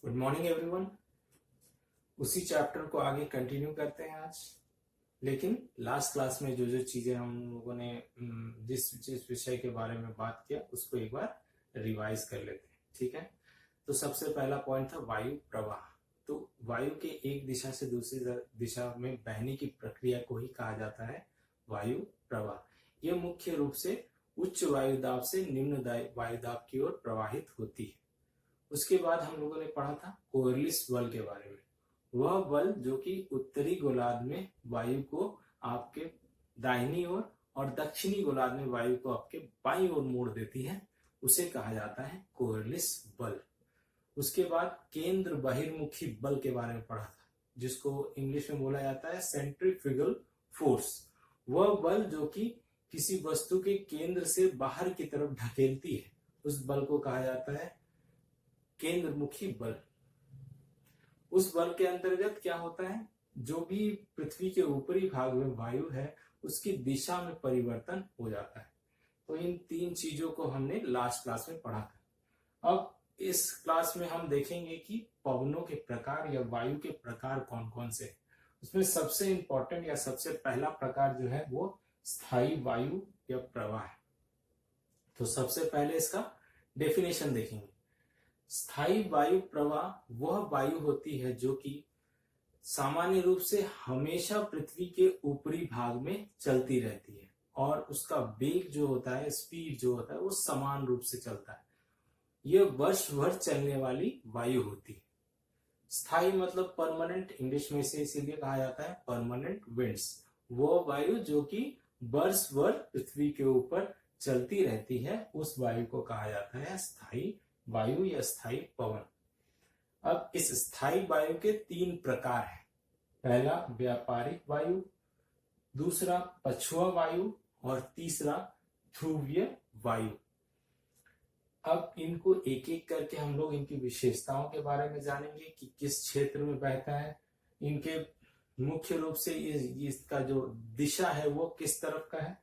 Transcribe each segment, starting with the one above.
Good morning everyone. उसी chapter को आगे कंटिन्यू करते हैं आज। लेकिन लास्ट क्लास में जो जो चीजें हम लोगों ने जिस जिस विषय के बारे में बात किया उसको एक बार रिवाइज कर लेते हैं, ठीक है। तो सबसे पहला पॉइंट था वायु प्रवाह। तो वायु के एक दिशा से दूसरी दिशा में बहने की प्रक्रिया को ही कहा जाता है वायु प्रवाह। यह मुख्य रूप से उच्च वायुदाब से निम्न वायुदाब की ओर प्रवाहित होती है। उसके बाद हम लोगों ने पढ़ा था कोरलिस बल के बारे में। वह बल जो कि उत्तरी गोलार्ध में वायु को आपके दाहिनी ओर और दक्षिणी गोलार्ध में वायु को आपके बाईं ओर मोड़ देती है, उसे कहा जाता है कोरलिस बल। उसके बाद केंद्र बहिर्मुखी बल के बारे में पढ़ा था, जिसको इंग्लिश में बोला जाता है सेंट्रीफ्यूगल फोर्स। वह बल जो कि किसी वस्तु के केंद्र से बाहर की तरफ ढकेलती है, उस बल को कहा जाता है केंद्रमुखी बल। उस बल के अंतर्गत क्या होता है, जो भी पृथ्वी के ऊपरी भाग में वायु है उसकी दिशा में परिवर्तन हो जाता है। तो इन तीन चीजों को हमने लास्ट क्लास में पढ़ा था। अब इस क्लास में हम देखेंगे कि पवनों के प्रकार या वायु के प्रकार कौन कौन से हैं। उसमें सबसे इंपॉर्टेंट या सबसे पहला प्रकार जो है वो स्थायी वायु या प्रवाह है। तो सबसे पहले इसका डेफिनेशन देखेंगे। स्थायी वायु प्रवाह वह वायु होती है जो कि सामान्य रूप से हमेशा पृथ्वी के ऊपरी भाग में चलती रहती है और उसका वेग जो होता है, स्पीड जो होता है, वो समान रूप से चलता है। यह वर्ष भर चलने वाली वायु होती है। स्थायी मतलब परमानेंट, इंग्लिश में से इसीलिए कहा जाता है परमानेंट विंड्स। वो वायु जो कि वर्ष भर पृथ्वी के ऊपर चलती रहती है, उस वायु को कहा जाता है स्थायी वायु या स्थायी पवन। अब इस स्थायी वायु के तीन प्रकार हैं। पहला व्यापारिक वायु, दूसरा पछुआ वायु और तीसरा ध्रुवीय वायु। अब इनको एक एक करके हम लोग इनकी विशेषताओं के बारे में जानेंगे कि किस क्षेत्र में बहता है, इनके मुख्य रूप से इसका जो दिशा है वो किस तरफ का है,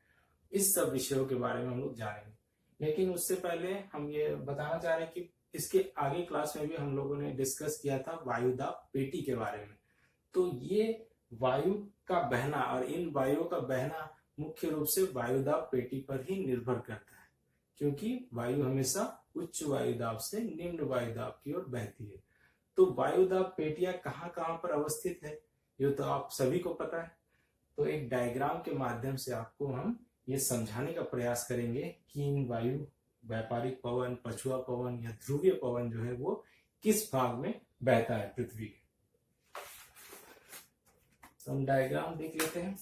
इस सब विषयों के बारे में हम लोग जानेंगे। लेकिन उससे पहले हम ये बताना चाह रहे हैं कि इसके आगे क्लास में भी हम लोगों ने डिस्कस किया था वायुदाब पेटी के बारे में। तो ये वायु का बहना और इन वायुओं का बहना मुख्य रूप से वायुदाब पेटी पर ही निर्भर करता है, क्योंकि वायु हमेशा उच्च वायुदाब से निम्न वायुदाब की ओर बहती है। तो वायुदाब पेटियां कहाँ कहाँ पर अवस्थित है ये तो आप सभी को पता है। तो एक डायग्राम के माध्यम से आपको हम ये समझाने का प्रयास करेंगे कि इन वायु, व्यापारिक पवन, पछुआ पवन या ध्रुवीय पवन जो है वो किस भाग में बहता है पृथ्वी के। तो हम डायग्राम देख लेते हैं।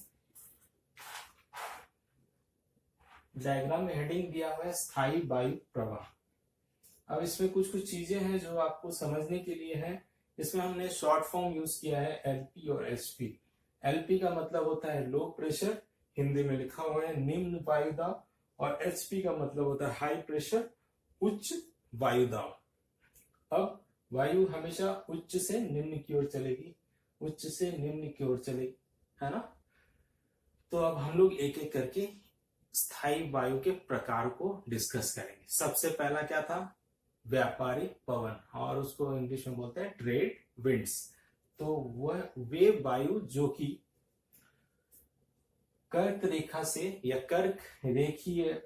डायग्राम में हेडिंग दिया हुआ है स्थायी वायु प्रवाह। अब इसमें कुछ कुछ चीजें हैं जो आपको समझने के लिए है। इसमें हमने शॉर्ट फॉर्म यूज किया है एलपी और एचपी। एलपी का मतलब होता है लो प्रेशर, हिंदी में लिखा हुआ है निम्न वायुदाब, और एचपी का मतलब होता है हाई प्रेशर, उच्च वायुदाब। अब वायु हमेशा उच्च से निम्न की ओर चलेगी, उच्च से निम्न की ओर चलेगी, है ना। तो अब हम लोग एक एक करके स्थायी वायु के प्रकार को डिस्कस करेंगे। सबसे पहला क्या था, व्यापारिक पवन, और उसको इंग्लिश में बोलते हैं ट्रेड विंड्स। तो वह वे वायु जो कि कर्क रेखा से या कर्क रेखीय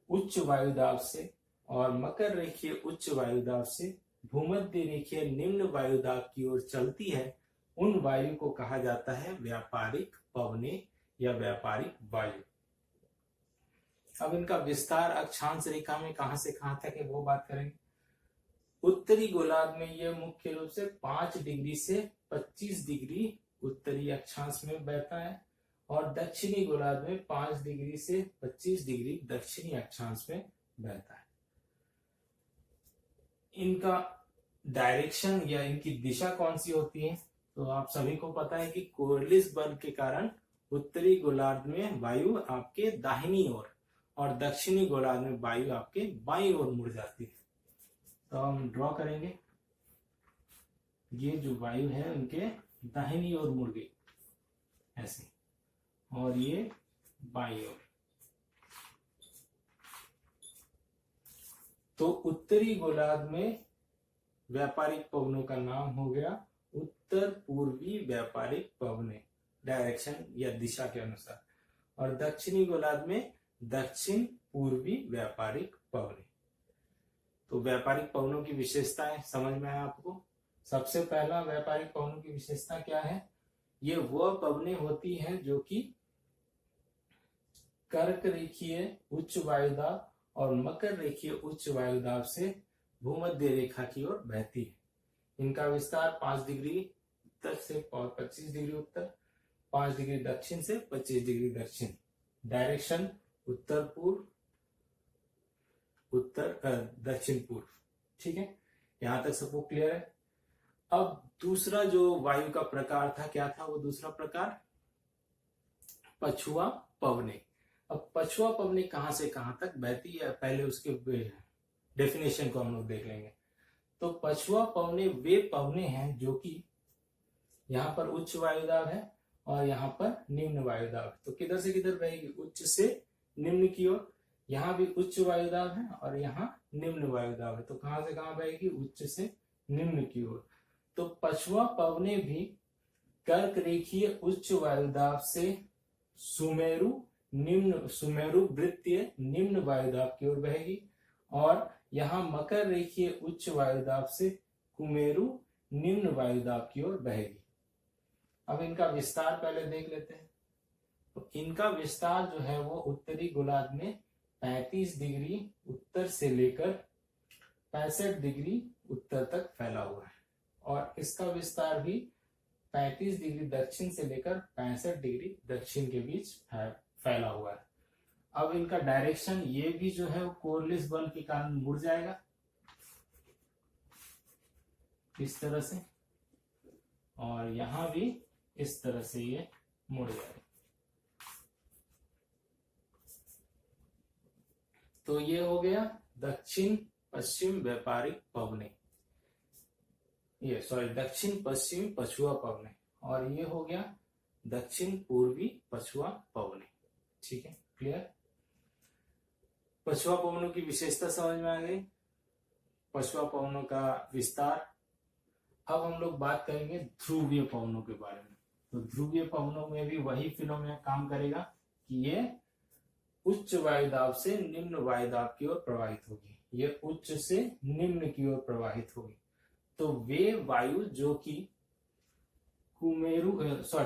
उच्च वायुदाब से और मकर रेखीय उच्च वायुदाब से भूमध्य रेखीय निम्न वायुदाब की ओर चलती है, उन वायु को कहा जाता है व्यापारिक पवने या व्यापारिक वायु। अब इनका विस्तार अक्षांश रेखा में कहां से कहां तक है वो बात करेंगे। उत्तरी गोलार्ध में यह मुख्य रूप से 5 डिग्री से 25 डिग्री उत्तरी अक्षांश में बहता है और दक्षिणी गोलार्ध में 5 डिग्री से 25 डिग्री दक्षिणी अक्षांश में बहता है। इनका डायरेक्शन या इनकी दिशा कौन सी होती है, तो आप सभी को पता है कि कोरलिस बल के कारण उत्तरी गोलार्ध में वायु आपके दाहिनी ओर और दक्षिणी गोलार्ध में वायु आपके बाईं ओर मुड़ जाती है। तो हम ड्रॉ करेंगे, ये जो वायु है उनके दाहिनी ओर मुड़ गई ऐसे, और ये बाईं ओर। तो उत्तरी गोलार्ध में व्यापारिक पवनों का नाम हो गया उत्तर पूर्वी व्यापारिक पवने, डायरेक्शन या दिशा के अनुसार। और दक्षिणी गोलार्ध में दक्षिण पूर्वी व्यापारिक पवने। तो व्यापारिक पवनों की विशेषताएं समझ में आया आपको। सबसे पहला व्यापारिक पवनों की विशेषता क्या है? ये वह पवनें होती हैं जो कि कर्क रेखीय उच्च वायुदाब और मकर रेखीय उच्च वायुदाब से भूमध्य रेखा की ओर बहती है। इनका विस्तार 5 डिग्री उत्तर से और 25 डिग्री उत्तर, 5 डिग्री दक्षिण से 25 डिग्री दक्षिण। डायरेक्शन उत्तर पूर्व, उत्तर दक्षिण पूर्व। ठीक है, यहां तक सबको क्लियर है। अब दूसरा जो वायु का प्रकार था, क्या था वो दूसरा प्रकार? पछुआ पवने। अब पछुआ पवने कहां से कहां तक बहती है, पहले उसके डेफिनेशन को हम लोग देख लेंगे। तो पछुआ पवने वे पवने हैं जो कि यहाँ पर उच्च वायुदाब है और यहाँ पर निम्न वायुदाब है। तो किधर से किधर बहेगी? उच्च से निम्न की ओर। यहाँ भी उच्च वायुदाब है और यहाँ निम्न वायुदाब है। तो कहां से कहां बहेगी? उच्च से निम्न की ओर। तो पछुआ पवने भी कर्क रेखीय उच्च वायुदाब से सुमेरु वृत्तीय निम्न वायुदाब की ओर बहेगी और यहाँ मकर रेखीय उच्च वायुदाब से कुमेरु निम्न वायुदाब की ओर बहेगी। अब इनका विस्तार पहले देख लेते हैं। तो इनका विस्तार जो है वो उत्तरी गोलार्ध में 35 डिग्री उत्तर से लेकर 65 डिग्री उत्तर तक फैला हुआ है और इसका विस्तार भी 35 डिग्री दक्षिण से लेकर 65 डिग्री दक्षिण के बीच फैला हुआ है। अब इनका डायरेक्शन ये भी जो है वो कोरलिस बल के कारण मुड़ जाएगा इस तरह से, और यहां भी इस तरह से ये मुड़ जाएगा। तो ये हो गया दक्षिण पश्चिम व्यापारिक पवने, दक्षिण पश्चिम पछुआ पवने, और ये हो गया दक्षिण पूर्वी पछुआ पवने। ठीक है, क्लियर? पछुआ पवनों की विशेषता समझ में आ गई, पछुआ पवनों का विस्तार। अब हम लोग बात करेंगे ध्रुवीय पवनों के बारे में। तो ध्रुवीय पवनों में भी वही फिनोमेना काम करेगा कि ये उच्च वायुदाब से निम्न वायुदाब की ओर प्रवाहित होगी, ये उच्च से निम्न की ओर प्रवाहित होगी। तो वे वायु जो कि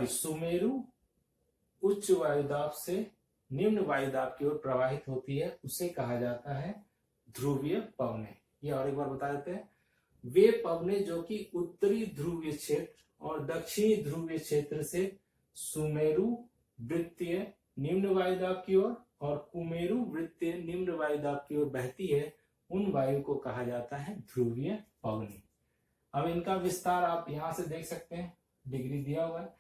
सुमेरु उच्च वायुदाब से निम्न वायुदाब की ओर प्रवाहित होती है, उसे कहा जाता है ध्रुवीय पवने। ये और एक बार बता देते हैं। वे पवने जो कि उत्तरी ध्रुवीय क्षेत्र और दक्षिणी ध्रुवीय क्षेत्र से सुमेरु वृत्तीय निम्न वायुदाब की ओर और कुमेरु वृत्तीय निम्न वायुदाब की ओर बहती है, उन वायु को कहा जाता है ध्रुवीय पवने। अब इनका विस्तार आप यहां से देख सकते हैं, डिग्री दिया हुआ है।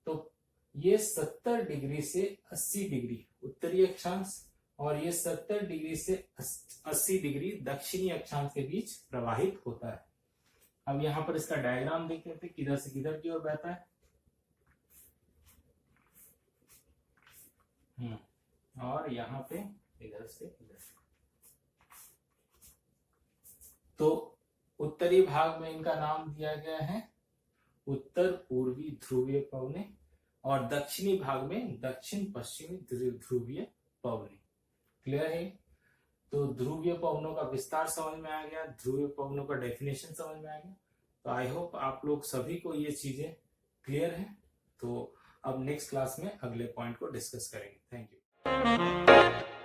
तो ये 70 डिग्री से 80 डिग्री उत्तरी अक्षांश और ये 70 डिग्री से 80 डिग्री दक्षिणी अक्षांश के बीच प्रवाहित होता है। अब यहाँ पर इसका डायग्राम देख लेते हैं, किधर से किधर की ओर बहता है। और यहाँ पे इधर से इधर। तो उत्तरी भाग में इनका नाम दिया गया है उत्तर पूर्वी ध्रुवीय पवने और दक्षिणी भाग में दक्षिण पश्चिमी ध्रुवीय पवने। क्लियर है? तो ध्रुवीय पवनों का विस्तार समझ में आ गया, ध्रुवीय पवनों का डेफिनेशन समझ में आ गया। तो आई होप आप लोग सभी को ये चीजें क्लियर है। तो अब नेक्स्ट क्लास में अगले पॉइंट को डिस्कस करेंगे। Thank you.